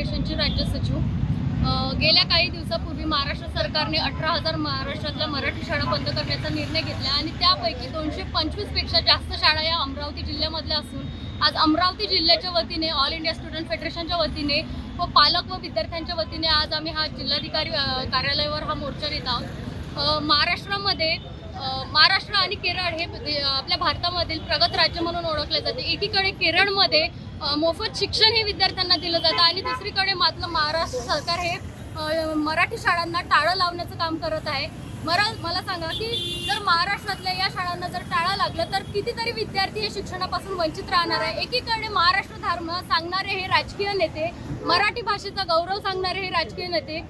फेडरेशनची राज्य सचिव। गेल्या काही दिवसापूर्वी महाराष्ट्र सरकारने 18,000 महाराष्ट्रातल्या मराठी शाळा बंद करण्याचा निर्णय घेतला आणि त्यापैकी 225 पेक्षा जास्त शाळा या अमरावती जिल्ह्यामधल्या असून आज अमरावती जिल्ह्याच्या वतीने ऑल इंडिया स्टुडंट फेडरेशनच्या वतीने व पालक व विद्यार्थ्यांच्या वतीने आज आम्ही हा जिल्हाधिकारी कार्यालयावर हा मोर्चा नेत आहोत। महाराष्ट्र आणि केरळ हे आपल्या भारतामधील प्रगत राज्य म्हणून ओळखले जाते। एकीकडे केरळमध्ये मोफत शिक्षण हे विद्यार्थ्यांना दिलं जातं आणि दुसरीकडे मात्र महाराष्ट्र सरकार हे मराठी शाळांना टाळं लावण्याचं काम करत आहे। मला सांगा की जर महाराष्ट्रातल्या या शाळांना जर टाळं लागलं तर कितीतरी विद्यार्थी हे शिक्षणापासून वंचित राहणार आहे। एकीकडे महाराष्ट्र धर्म सांगणारे हे राजकीय नेते, मराठी भाषेचा गौरव सांगणारे हे राजकीय नेते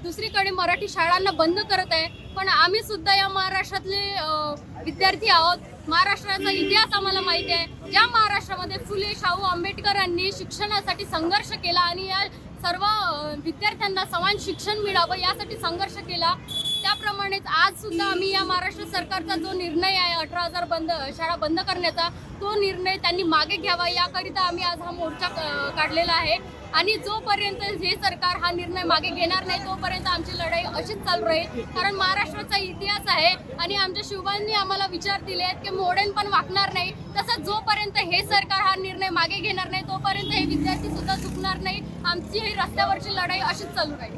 दुसरीकडे मराठी शाळांना बंद करत आहे। पण आम्ही सुद्धा या महाराष्ट्रातले विद्यार्थी आहोत। महाराष्ट्राचा इतिहास आम्हाला माहिती आहे। ज्या महाराष्ट्रामध्ये फुले शाहू आंबेडकरांनी शिक्षणासाठी संघर्ष केला आणि या सर्व विद्यार्थ्यांना समान शिक्षण मिळावं यासाठी संघर्ष केला, त्याप्रमाणेच आज सुद्धा आम्ही या महाराष्ट्र सरकारचा जो निर्णय आहे 18,000 शाळा बंद करण्याचा, तो निर्णय त्यांनी मागे घ्यावा याकरिता आम्ही आज हा मोर्चा काढलेला आहे। आणि जोपर्यंत हे सरकार हा निर्णय मागे घेणार नाही तोपर्यंत आमची लढाई अशीच चालू राहील। कारण महाराष्ट्राचा इतिहास आहे आणि आमच्या शिवबांनी आम्हाला विचार दिले आहेत की मोडेन पण वाकणार नाही। तसंच जोपर्यंत हे सरकार हा निर्णय मागे घेणार नाही तोपर्यंत हे विद्यार्थी सुद्धा चुकणार नाही। आमची ही रस्त्यावरची लढाई अशीच चालू राहील।